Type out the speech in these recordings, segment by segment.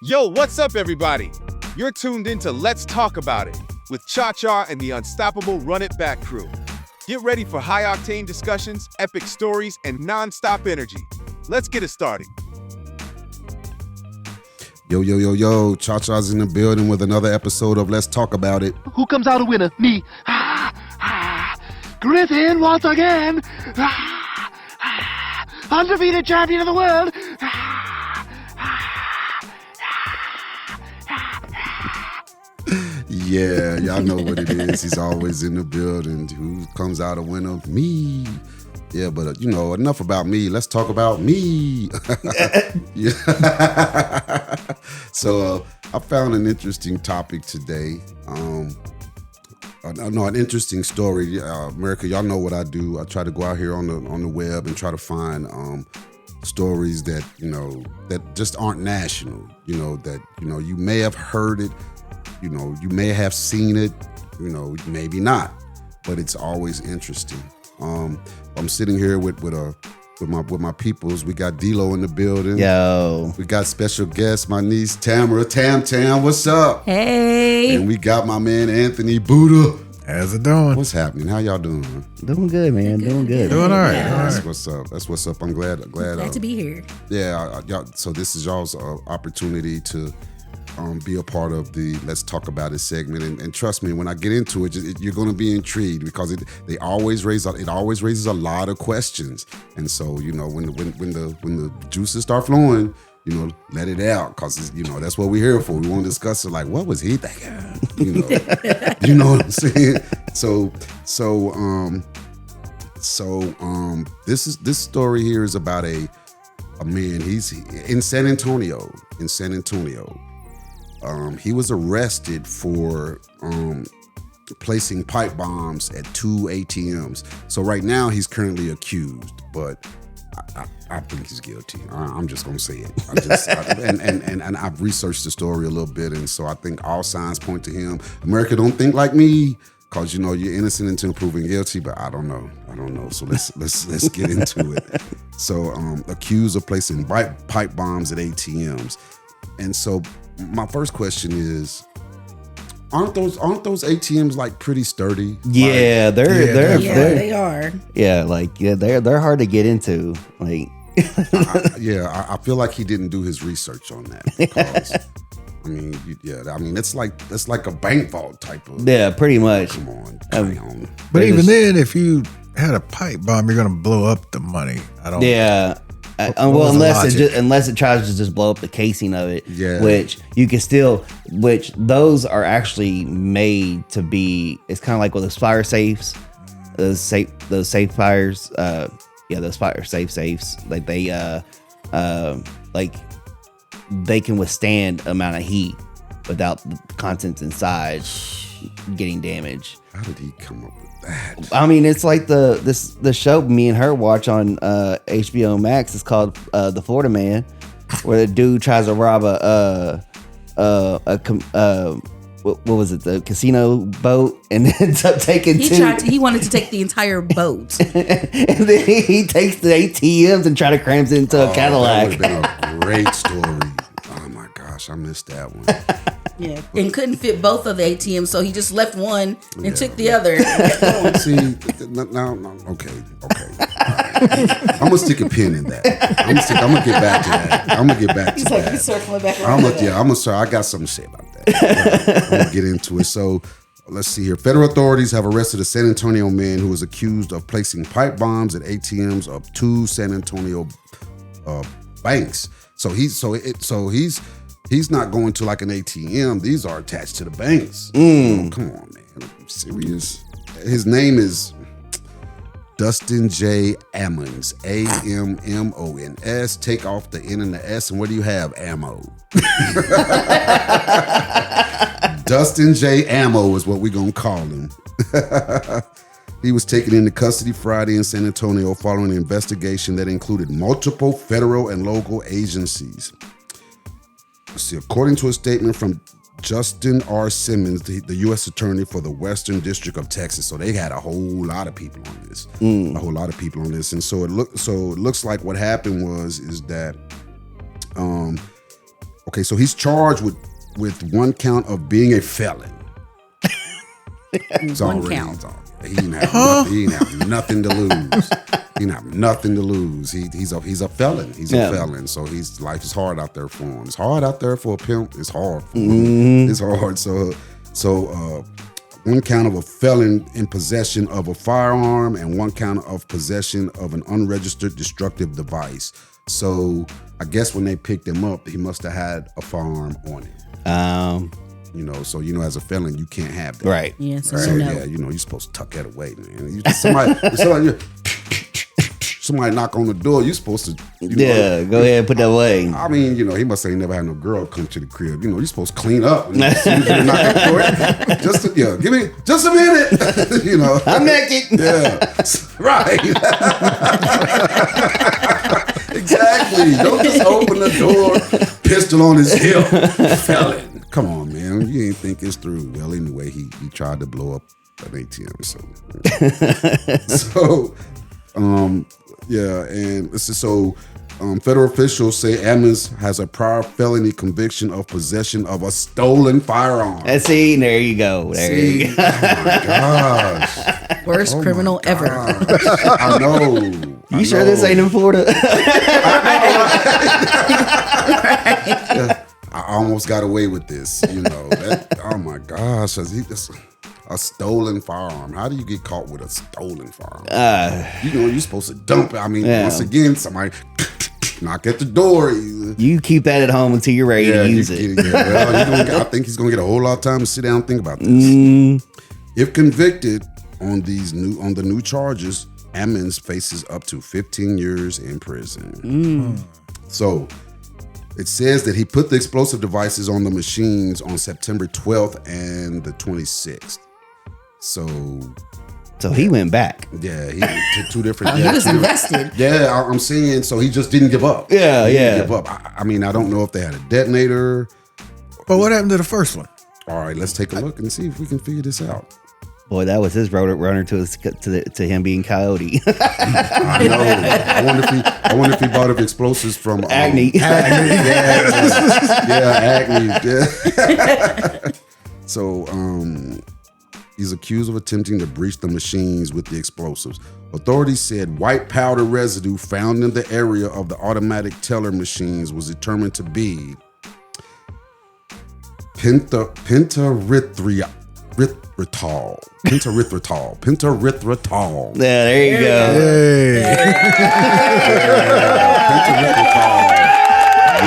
Yo, what's up, everybody? You're tuned into Let's Talk About It with Cha-Cha and the unstoppable Run It Back crew. Get ready for high-octane discussions, epic stories, and non-stop energy. Let's get it started. Yo. Cha-Cha's in the building with another episode of Let's Talk About It. Who comes out a winner? Me. Griffin once again. Undefeated champion of the world. Yeah, y'all know what it is. He's always in the building. Who comes out a winner? Me. Yeah, but enough about me. Let's talk about me. Yeah. So I found an interesting topic today. An interesting story. America, y'all know what I do. I try to go out here on the web and try to find stories that that just aren't national. That you may have heard it. You may have seen it. Maybe not. But it's always interesting. I'm sitting here with my peoples. We got D-Lo in the building. Yo. We got special guest, my niece Tamara. Tam, what's up? Hey. And we got my man Anthony Buddha. How's it doing? What's happening? How y'all doing? Doing good, man. Doing good. Doing all right. That's what's up. That's what's up. I'm glad. Glad to be here. Yeah, y'all. So this is y'all's opportunity to be a part of the Let's Talk About It segment, and trust me, when I get into it, you're going to be intrigued because it always raises a lot of questions, and so when the juices start flowing, let it out because that's what we're here for. We want to discuss it, like what was he thinking, you know what I'm saying? This story here is about a man. He's in San Antonio. He was arrested for placing pipe bombs at 2 ATMs. So right now he's currently accused, but I think he's guilty. I'm just gonna say it. And I've researched the story a little bit, and so I think all signs point to him. America, don't think like me, cause you're innocent until proven guilty. But I don't know. So let's get into it. So accused of placing pipe bombs at ATMs, and so. My first question is, aren't those ATMs like pretty sturdy? Yeah, They are. Yeah, they're hard to get into. Like, I feel like he didn't do his research on that because, it's like a bank vault type of. Yeah, pretty much. Come on. But even then, if you had a pipe bomb, you're gonna blow up the money. Yeah. Unless it tries to just blow up the casing of it, which you can still, which those are actually made to be. It's kind of like with those fire safes, those safe fires. Those fire safes. Like they can withstand amount of heat without the contents inside getting damaged. How did he come up with that? I mean, it's like the show me and her watch on HBO Max. It's called The Florida Man, where the dude tries to rob what was it, the casino boat, and ends up taking He wanted to take the entire boat, and then he takes the ATMs and try to cram it into a Cadillac. That would have been a great story. Oh my gosh, I missed that one. Yeah, and couldn't fit both of the ATMs, so he just left one and took the other. See, now, okay. Right. I'm gonna stick a pin in that. I'm gonna get back to that. He's like, he's circling back around. I got something to say about that. I'm gonna get into it. So let's see here. Federal authorities have arrested a San Antonio man who was accused of placing pipe bombs at ATMs of 2 San Antonio banks. So he's not going to like an ATM. These are attached to the banks. Oh, come on, man. Are you serious? His name is Dustin J. Ammons. Ammons. Take off the N and the S, and what do you have? Ammo. Dustin J. Ammo is what we're going to call him. He was taken into custody Friday in San Antonio following an investigation that included multiple federal and local agencies. See, according to a statement from Justin R. Simmons, the U.S. Attorney for the Western District of Texas, so they had a whole lot of people on this, and so it looks like what happened is that Okay, so he's charged with one count of being a felon. One count. He didn't have nothing to lose. He didn't have nothing to lose. He's a felon. He's a felon. So life is hard out there for him. It's hard out there for a pimp. It's hard for him. It's hard. So one count of a felon in possession of a firearm and one count of possession of an unregistered destructive device. So I guess when they picked him up, he must have had a firearm on him. So as a felon, you can't have that. Right. Yeah, so you're supposed to tuck that away, man. Somebody knock on the door, you're supposed to go ahead and put that away. I mean, he must say he never had no girl come to the crib. You're supposed to clean up. As soon as you knock on the door, give me just a minute. I'm naked. Yeah. Right. Exactly. Don't just open the door, pistol on his hip. Felon. Come on, man. You ain't think this through. Well, anyway, he tried to blow up an ATM. Federal officials say Emmons has a prior felony conviction of possession of a stolen firearm. See, there you go. You go. Oh my gosh. Worst criminal ever. I know. You sure this ain't in Florida? I almost got away with this, oh my gosh, a stolen firearm. How do you get caught with a stolen firearm? You're supposed to dump it. I mean, once again, somebody knock at the door. You keep that at home until you're ready to use it. I think he's going to get a whole lot of time to sit down and think about this. If convicted on the new charges, Emmons faces up to 15 years in prison. So it says that he put the explosive devices on the machines on September 12th and the 26th. So he went back. Yeah, he went to two different. He was invested. Yeah, I'm saying so he just didn't give up. He didn't give up. I mean, I don't know if they had a detonator. But what happened to the first one? All right, let's take a look and see if we can figure this out. Boy, that was his runner to him being Coyote. I know. I wonder if he bought up explosives from Acme. Acme. Yeah. So he's accused of attempting to breach the machines with the explosives. Authorities said white powder residue found in the area of the automatic teller machines was determined to be pentarithritol. Yeah, there you go. Pentarithritol.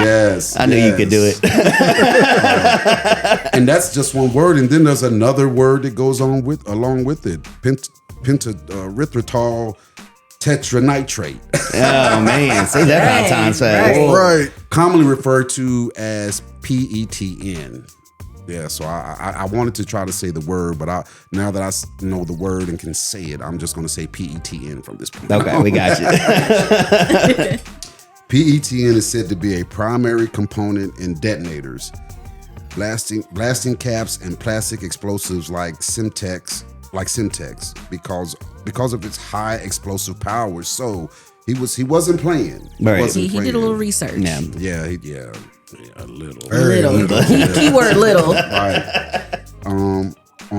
Yes. I knew you could do it. And that's just one word. And then there's another word that goes along with it. Pentarithritol tetranitrate. Oh, man. See, that's how time fast. Right. Commonly referred to as PETN. Yeah, so I wanted to try to say the word, but now that I know the word and can say it, I'm just going to say PETN from this point. Okay, we got you. PETN is said to be a primary component in detonators, blasting caps, and plastic explosives like Simtex, because of its high explosive power. So he wasn't playing. Right. He did a little research. Yeah, a little. Keyword little. Right. On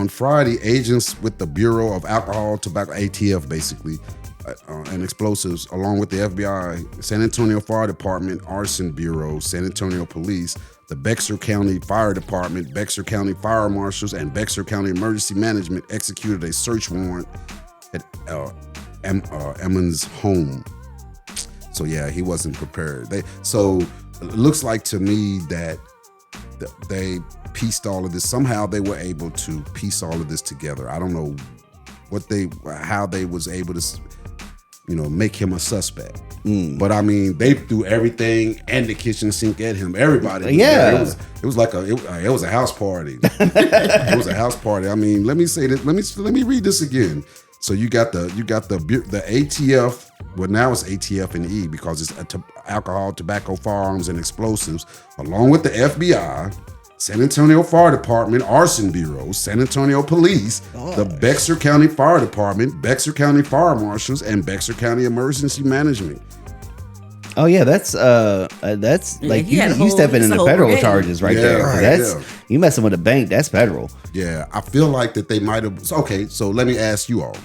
Friday, agents with the Bureau of Alcohol, Tobacco, ATF basically, and explosives, along with the FBI, San Antonio Fire Department, Arson Bureau, San Antonio Police, the Bexar County Fire Department, Bexar County Fire Marshals, and Bexar County Emergency Management executed a search warrant at Emmons' home. So yeah, he wasn't prepared. It looks like to me that they pieced all of this. Somehow they were able to piece all of this together. I don't know how they was able to, make him a suspect. But I mean, they threw everything and the kitchen sink at him. Everybody. Yeah. It was like it was a house party. It was a house party. I mean, let me say this. Let me read this again. So you got the ATF. Well, now it's ATF and E because it's alcohol, tobacco, firearms, and explosives, along with the FBI, San Antonio Fire Department, Arson Bureau, San Antonio Police, the Bexar County Fire Department, Bexar County Fire Marshals, and Bexar County Emergency Management. Oh yeah, that's like he had a you whole- stepping it's into a whole federal brigade. charges right Yeah, there. right, That's yeah. you messing with a bank. That's federal. Yeah, I feel like that they might have. Okay, so let me ask you all.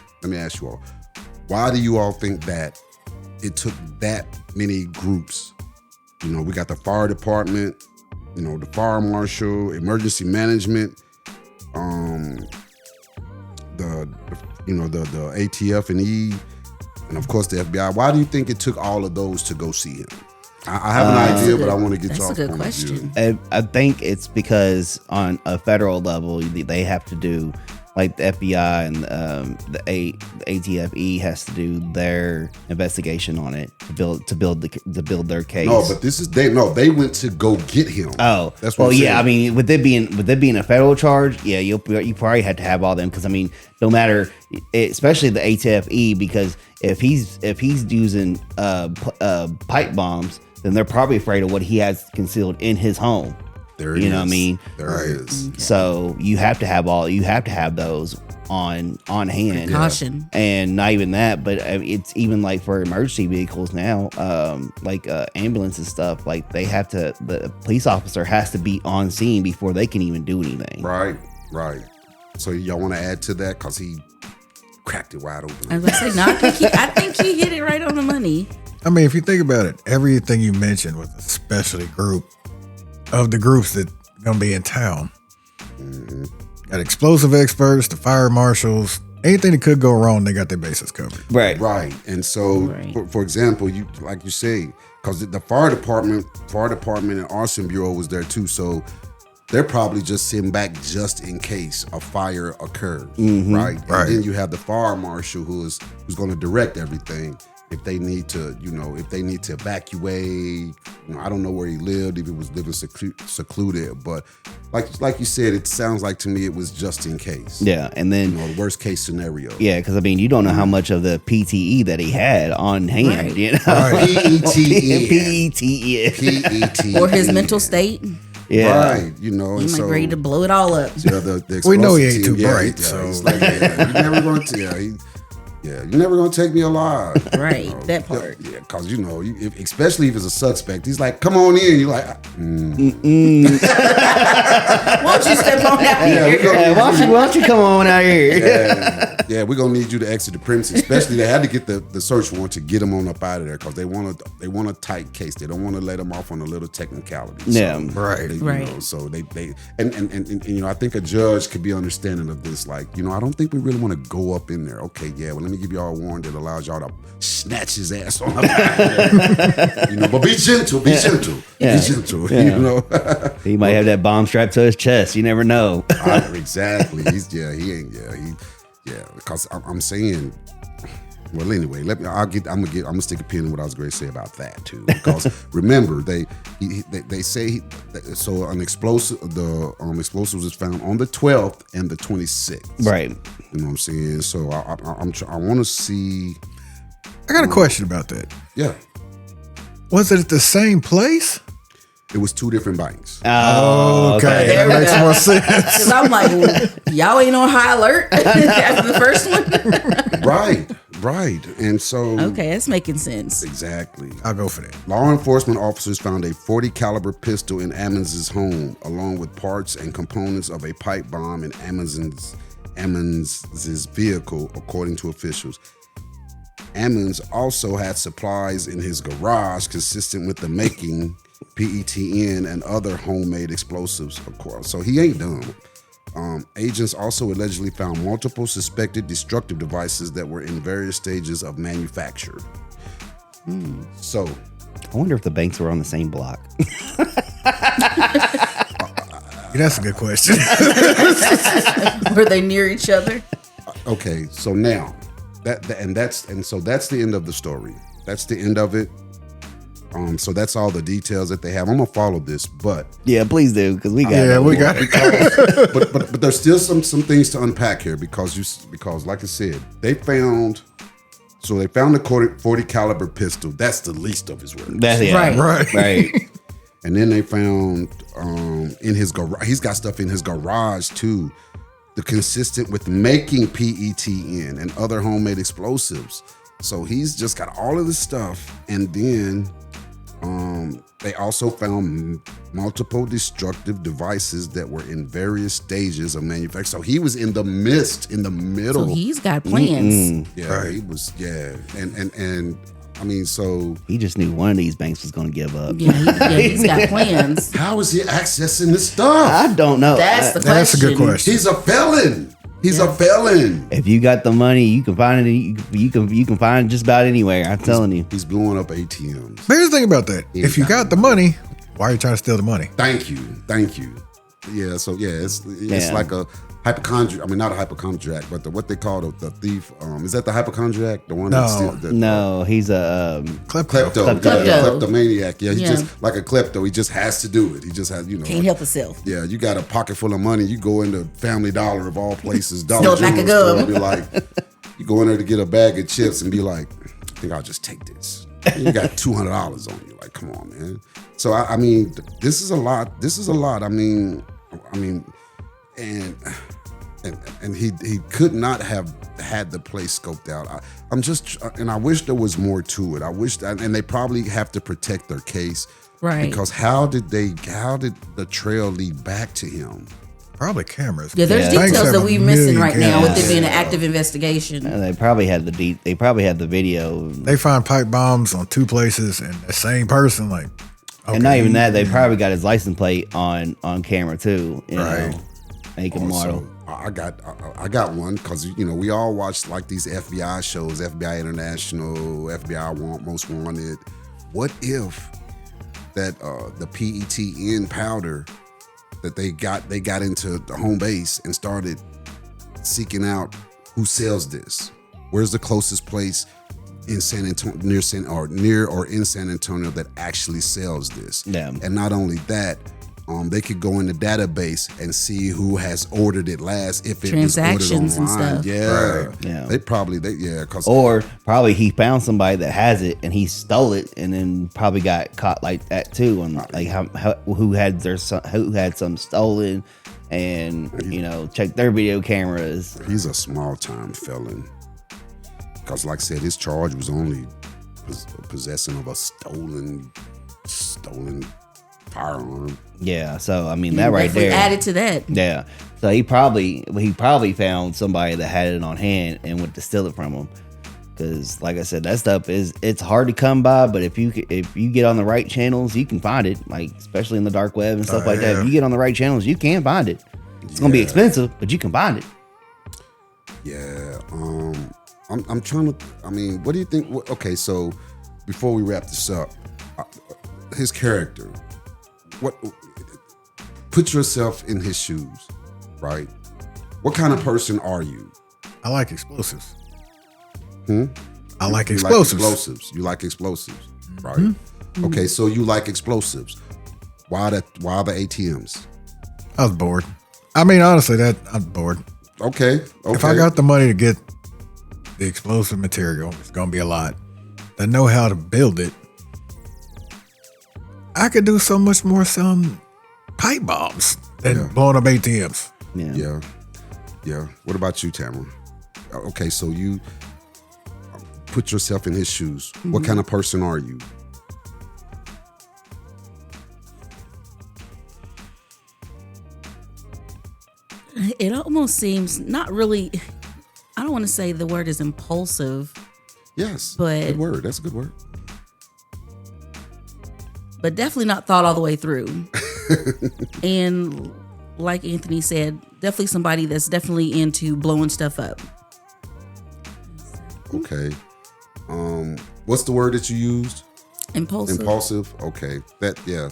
Why do you all think that it took that many groups? You know, we got the fire department, you know, the fire marshal, emergency management, the ATF and E, and of course the FBI. Why do you think it took all of those to go see him? I have an idea, but I want to get y'all's That's a good point of view. question. I think it's because on a federal level, they have to do like the FBI and the ATFE has to do their investigation on it to build their case. No, but they went to go get him. Oh, that's what. Well, I'm yeah. saying. I mean, with it being a federal charge, yeah, you probably had to have all them because I mean, no matter, especially the ATFE, because if he's using pipe bombs, then they're probably afraid of what he has concealed in his home. There it you know is. what I mean? There it is. So you have to have those on hand. Caution. And not even that, but it's even like for emergency vehicles now, like ambulance and stuff, like the police officer has to be on scene before they can even do anything. Right. So y'all want to add to that? Because he cracked it wide open. I was gonna say, no, I think he hit it right on the money. I mean, if you think about it, everything you mentioned was a specialty group of the groups that gonna be in town. Got explosive experts, the fire marshals, anything that could go wrong, they got their bases covered. Right. And so, Right. for example, you like you say, because the fire department and arson bureau was there too. So they're probably just sitting back just in case a fire occurs, right? And then you have the fire marshal who's going to direct everything. If they need to, evacuate, I don't know where he lived, if he was living secluded, but like you said, it sounds like to me it was just in case. Yeah, and then the worst case scenario. yeah, because I mean, you don't know how much of the PTE that he had on hand, Right. you know, PETE. Or his mental state. Yeah, Right, He and might so ready to blow it all up. the We know he explosive ain't team, too bright, so. he's like, you're never going to, you're never going to take me alive. Right, that part. Yeah, because especially if it's a suspect, he's like, come on in. You're like, Won't you step on out yeah, here? why don't you come on out here? yeah, we're gonna need you to exit the premises. Especially they had to get the search warrant to get him on up out of there because they want a tight case. They don't want to let him off on a little technicality. Yeah, right. Right. So they and I think a judge could be understanding of this. Like, I don't think we really want to go up in there. Okay, yeah, well, let me give y'all a warrant that allows y'all to snatch his ass on up out of there. But be gentle. Yeah. Be gentle. Yeah. He might have that bomb strapped to his chest. You never know. Exactly. Because I'm saying. Well, anyway, I'm gonna stick a pin in what I was going to say about that too. Because remember, they say so an explosive. The explosives was found on the 12th and the 26th. Right. You know what I'm saying? So I want to see. I got a question about that. Yeah, Was it at the same place? it was two different banks. Oh, okay. That makes more sense. Because I'm like, well, y'all ain't on high alert after the first one. Right. And so Okay, that's making sense. exactly. I'll go for that. Law enforcement officers found a .40 caliber pistol in Ammons' home, along with parts and components of a pipe bomb in Ammons' vehicle, according to officials. Ammons also had supplies in his garage consistent with the making PETN and other homemade explosives, of course. So he ain't dumb. Agents also allegedly found multiple suspected destructive devices that were in various stages of manufacture. So, I wonder if the banks were on the same block. That's a good question. Were they near each other? okay, so now that's the end of the story. That's the end of it. So that's all the details that they have. I'm gonna follow this, but Yeah, please do, because we got it. but there's still some things to unpack here because like I said, they found the .40 caliber pistol. That's the least of his work. That's it. Right. And then they found in his garage, he's got stuff in his garage too, consistent with making PETN and other homemade explosives. So he's just got all of this stuff, and then They also found multiple destructive devices that were in various stages of manufacture. So he was in the middle. So he's got plans. Yeah, right. He was. Yeah, and I mean, so he just knew one of these banks was going to give up. Yeah, he's got plans. How is he accessing this stuff? I don't know. That's the question. That's a good question. He's a felon. He's a felon. If you got the money, you can find it. You can find it just about anywhere. I'm telling you. He's blowing up ATMs. But here's the thing about that. If you got the money, why are you trying to steal the money? Thank you. Yeah, so it's like a hypochondriac. I mean, not a hypochondriac, but what they call the thief. Is that the hypochondriac? The one No, he's a kleptomaniac. Yeah, he's just like a klepto. He just has to do it. He just has, can't help himself. Yeah, you got a pocket full of money. You go into Family Dollar of all places, Dollar General store, and be like, you go in there to get a bag of chips and be like, I think I'll just take this. You got $200 on you. Like, come on, man. So I mean, this is a lot. I mean, and he could not have had the place scoped out. I wish there was more to it. I wish and they probably have to protect their case, right? Because how did the trail lead back to him? Probably cameras. Yeah, there's details that we're missing right now with it being an active investigation. And they probably had the video. They find pipe bombs on 2 places and the same person, like. Okay. And not even that, they probably got his license plate on camera too. You know, make a model. I got one because we all watch like these FBI shows, FBI International, FBI Most Wanted. What if that the PETN powder that they got into the home base and started seeking out who sells this? Where's the closest place in San Antonio, near or in San Antonio that actually sells this? Yeah. And not only that, they could go in the database and see who has ordered it last, if it was ordered transactions and online. stuff. Yeah. Right. Yeah. They probably or probably he found somebody that has it and he stole it and then probably got caught like that too. And like who had some stolen and check their video cameras. He's a small time felon. Because like I said, his charge was only possessing of a stolen firearm. Yeah, so I mean that right there added to that. Yeah, so he probably found somebody that had it on hand and went to steal it from him. Because like I said, that stuff it's hard to come by, but if you get on the right channels, you can find it. Like especially in the dark web and stuff like that. If you get on the right channels, you can find it. It's gonna be expensive, but you can find it. Yeah. I'm trying to. I mean, what do you think? Okay, so before we wrap this up, his character. Put yourself in his shoes, right? What kind of person are you? I like explosives. I like explosives. You like explosives, right? Mm-hmm. Okay, so you like explosives. Why the ATMs? I was bored. I mean, honestly, I'm bored. Okay. If I got the money to get the explosive material, it's gonna be a lot. I know how to build it. I could do so much more selling pipe bombs than blowing up ATMs. Yeah. What about you, Tamara? Okay, so you put yourself in his shoes. Mm-hmm. What kind of person are you? It almost seems not really. I don't want to say the word is impulsive. Yes, but good word. That's a good word. But definitely not thought all the way through. And like Anthony said, definitely somebody that's definitely into blowing stuff up. Okay. What's the word that you used? Impulsive. Okay. Yeah.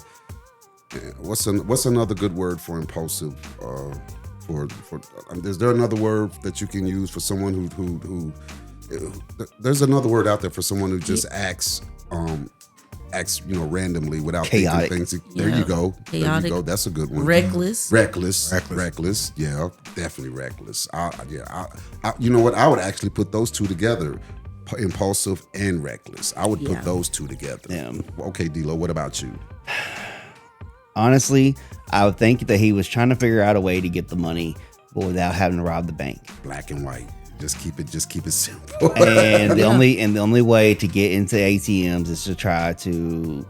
What's another good word for impulsive? Is there another word that you can use for someone who there's another word out there for someone who just acts randomly without chaotic. Thinking things. There you go. Chaotic. There you go. That's a good one. Reckless. Yeah, definitely reckless. You know what? I would actually put those two together. Impulsive and reckless. I would put those two together. Yeah. Okay, D-Lo, what about you? Honestly, I would think that he was trying to figure out a way to get the money, but without having to rob the bank. Black and white. Just keep it simple. And the only way to get into ATMs is to try to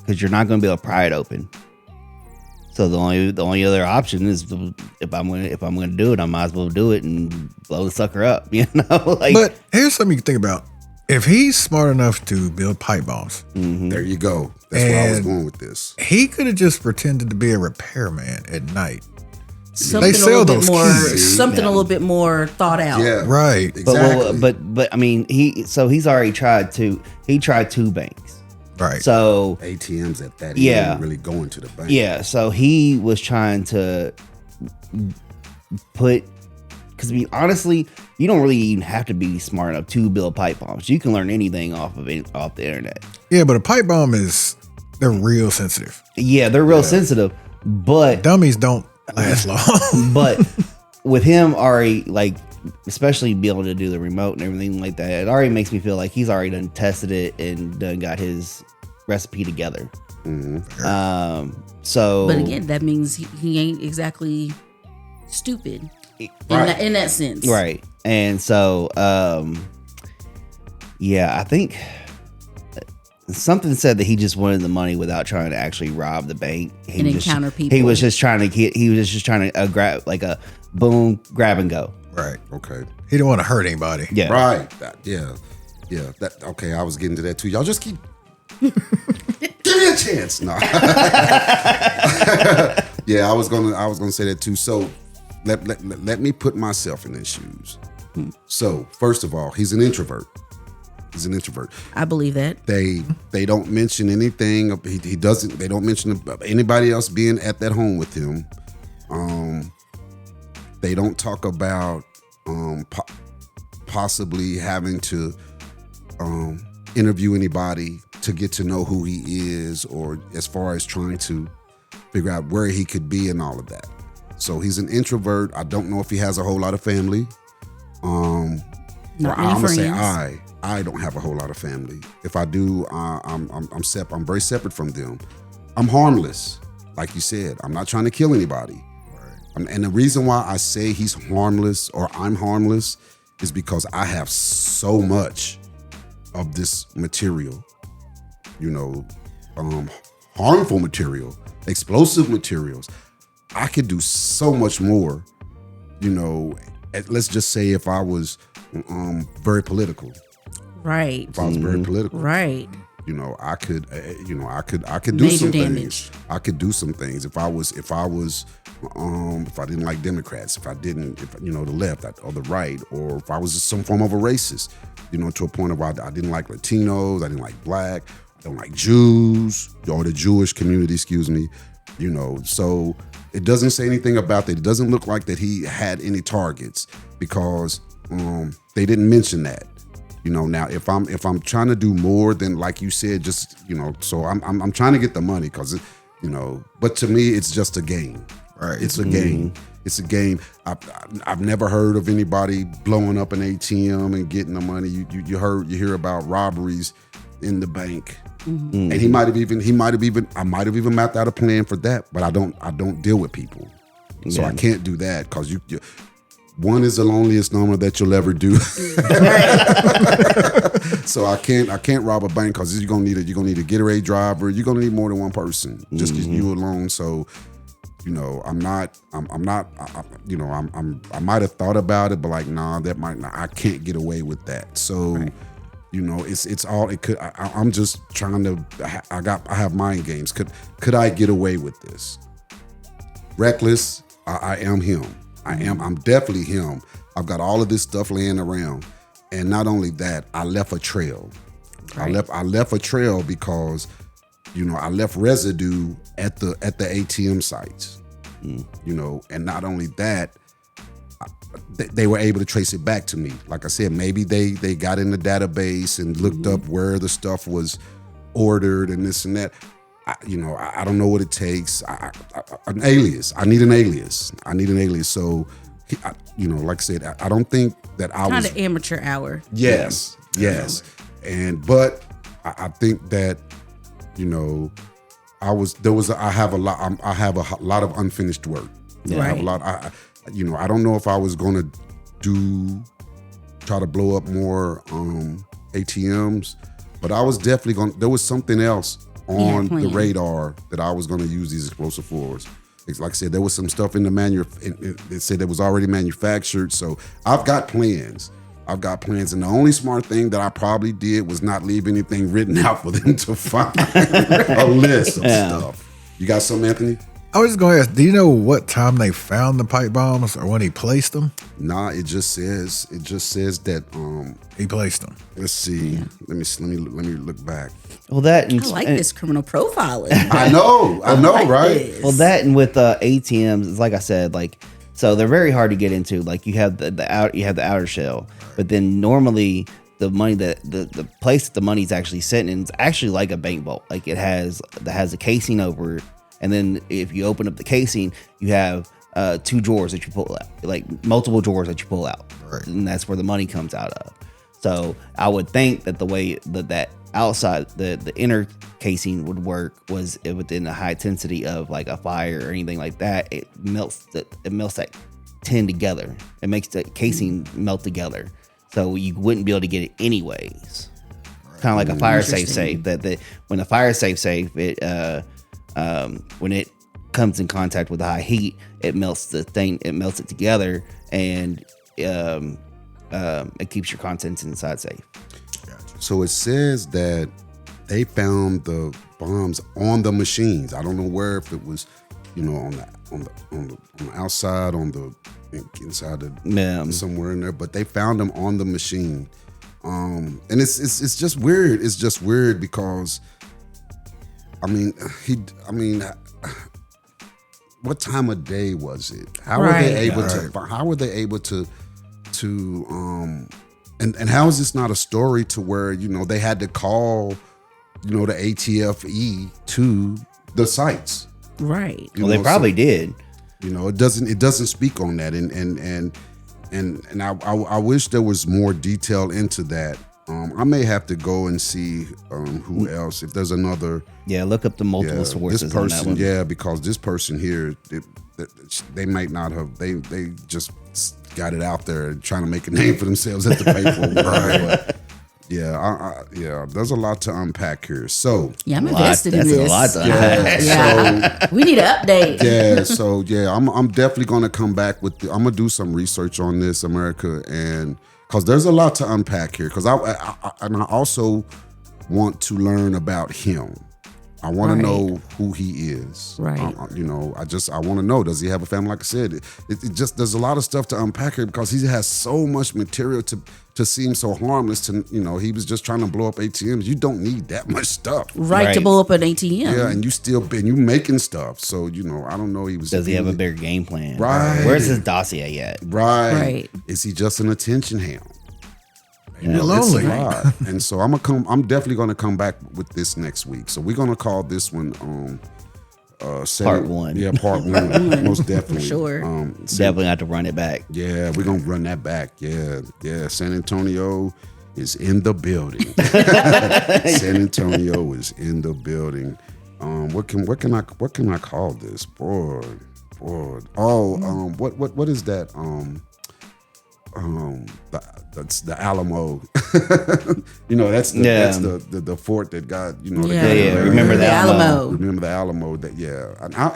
because you're not going to be able to pry it open. So the only other option is if I'm going to do it, I might as well do it and blow the sucker up. You know, like. But here's something you can think about. If he's smart enough to build pipe bombs, There you go. That's where I was going with this. he could have just pretended to be a repairman at night. Something sell a little those bit more, keys. something a little bit more thought out. Yeah. Right. Exactly. But I mean, he's already tried two banks. Right. So ATMs at that. Yeah. He wasn't really going to the bank. yeah, so he was trying to put, because I mean, honestly, you don't really even have to be smart enough to build pipe bombs. You can learn anything off the internet. Yeah, but a pipe bomb they're real sensitive. Yeah, they're real sensitive, but Dummies don't last long. but with him already, like, especially being able to do the remote and everything like that, it already makes me feel like he's already done tested it and done got his recipe together. So, But again, that means he ain't exactly stupid Right. in that sense. right, and so yeah, I think something said that he just wanted the money without trying to actually rob the bank. And encounter people. He was just trying to grab, like, a boom, grab and go. Right. Okay. He didn't want to hurt anybody. Yeah, Right. Yeah. That okay. I was getting to that too. Y'all just keep give me a chance. No. Yeah, I was gonna say that too. So let me put myself in his shoes. So first of all, he's an introvert. I believe that. They don't mention anything. He doesn't. They don't mention anybody else being at that home with him. They don't talk about possibly having to interview anybody to get to know who he is, or as far as trying to figure out where he could be and all of that. So he's an introvert. I don't know if he has a whole lot of family. Not many I'm gonna say friends. I don't have a whole lot of family. If I do, I'm very separate from them. I'm harmless, like you said. I'm not trying to kill anybody. And the reason why I say he's harmless or I'm harmless is because I have so much of this material, harmful material, explosive materials. I could do so much more, let's just say if I was very political. Right. If I was very political. Right. I could do Major some damage. things. I could do some things if I didn't like Democrats, if the left or the right, or if I was just some form of a racist, to a point of I didn't like Latinos, I didn't like black, I don't like Jews or the Jewish community, excuse me, so it doesn't say anything about that. It doesn't look like that he had any targets because they didn't mention that. Now if I'm trying to do more than, like you said, just so I'm trying to get the money because but to me it's just a game. Right. It's a game. It's a game. I've never heard of anybody blowing up an ATM and getting the money. You hear about robberies in the bank. And I might have even mapped out a plan for that, but I don't deal with people. So I can't do that because you one is the loneliest number that you'll ever do. So I can't rob a bank because you're gonna need a Gatorade driver. You're gonna need more than one person. Just you alone. So I might have thought about it, but like, nah, I can't get away with that. So it's all it could. I'm just trying to. I have mind games. Could I get away with this? Reckless. I am him. I'm definitely him. I've got all of this stuff laying around, and not only that, I left a trail. Right. I left a trail because, I left residue at the ATM sites. And not only that, they were able to trace it back to me. Like I said, maybe they got in the database and looked up where the stuff was ordered and this and that. I don't know what it takes. An alias. I need an alias. So, like I said, I don't think that I was kind of amateur hour. Yes. But I think that I have a lot of unfinished work. Yeah. I have a lot. I don't know if I was gonna try to blow up more ATMs, but I was definitely there was something else on the plan. radar that I was going to use these explosive fours. It's like I said, there was some stuff in the it said that was already manufactured. So I've got plans. And the only smart thing that I probably did was not leave anything written out for them to find a list of stuff. You got something, Anthony? I was just going to ask, do you know what time they found the pipe bombs or when he placed them? Nah, it just says that He placed them. let's see. Yeah. Let me look back. Well, that I like this criminal profiling. I know, right? This. Well, that and with ATMs, it's like I said, like, so they're very hard to get into. Like you have the outer shell, but then normally the money that the place that the money's actually sitting in is actually like a bank vault. Like it has a casing over it, and then if you open up the casing, you have 2 drawers that you pull out, like multiple drawers that you pull out, right. And that's where the money comes out of. So I would think that the way that outside the inner casing would work was within the high intensity of like a fire or anything like that. It melts that tin together. It makes the casing melt together, so you wouldn't be able to get it anyways. Kind of like a fire safe. That when a fire safe it when it comes in contact with the high heat, it melts the thing. It melts it together, and it keeps your contents inside safe. So it says that they found the bombs on the machines. I don't know where, if it was, on the outside, inside somewhere in there, but they found them on the machine. And it's just weird. It's just weird because, what time of day was it? How were they able to? How were they able to? And how is this not a story to where they had to call the ATFE to the sites? Right. Well, they probably did. It doesn't speak on that, and I wish there was more detail into that. I may have to go and see who else, if there's another. Yeah, look up the multiple sources. This person, on that one. because this person here, they might not have. They just got it out there trying to make a name for themselves at the paper. Right. Yeah, there's a lot to unpack here. So I'm invested in this. this. That's a lot to unpack. So we need an update. I'm definitely going to come back with. I'm gonna do some research on this, America, and because there's a lot to unpack here. Because I also want to learn about him. I want to know who he is. Right. I want to know, does he have a family? Like I said, it just, there's a lot of stuff to unpack here because he has so much material to seem so harmless to, he was just trying to blow up ATMs. You don't need that much stuff. Right. To blow up an ATM. Yeah. And you making stuff. So, I don't know. Does he have a bigger game plan? Right. Where's his dossier at? Right. Is he just an attention hound? You're lonely. And so I'm definitely gonna come back with this next week. So we're gonna call this one part 1. Yeah, part 1. Most definitely. For sure. Definitely have to run it back. Yeah, we're gonna run that back. Yeah. San Antonio is in the building. San Antonio is in the building. What can I call this? Boy. Oh, what is that? That's the Alamo. That's the fort that got Remember the Alamo. Remember the Alamo.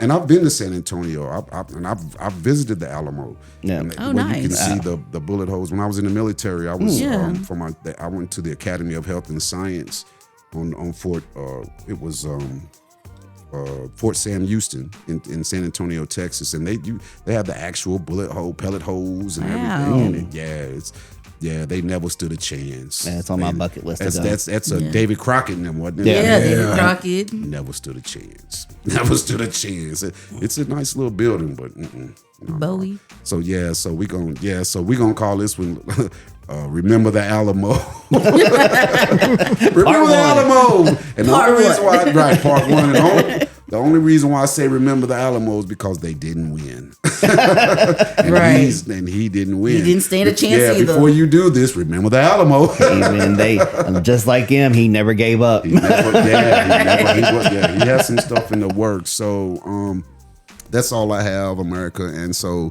And I've been to San Antonio. I've visited the Alamo. Yeah. Where nice. you can see the bullet holes. When I was in the military, I was I went to the Academy of Health and Science on Fort. It was. Fort Sam Houston in San Antonio, Texas, and they have the actual pellet holes and everything. And they never stood a chance. Yeah, it's on my bucket list. That's a David Crockett and them, wasn't it? Yeah, David Crockett. Never stood a chance. It's a nice little building, but Bowie. So we're gonna call this one Remember the Alamo. Remember the Alamo. And the only reason why, part 1, the only reason why I say remember the Alamo is because they didn't win. And he didn't win. He didn't stand a chance either. Before you do this, remember the Alamo. And just like him, he never gave up. He had some stuff in the works. So that's all I have, America. And so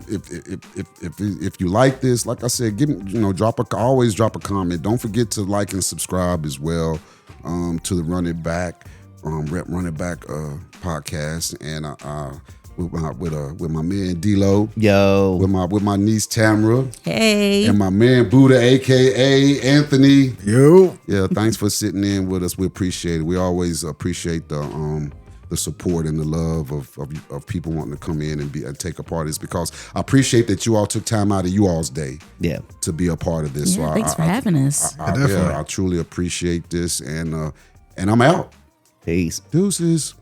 if you like this, like I said, always drop a comment. Don't forget to like and subscribe as well. to the Run It Back, Run It Back podcast, and with my man D-Lo, with my niece Tamara, hey, and my man Buddha, aka Anthony. Yo, yeah, thanks for sitting in with us. We appreciate it. We always appreciate the support and the love of people wanting to come in and take a part of this, because I appreciate that you all took time out of you all's day, to be a part of this. Yeah, so thanks for having us. I truly appreciate this, and I'm out. Peace. Deuces.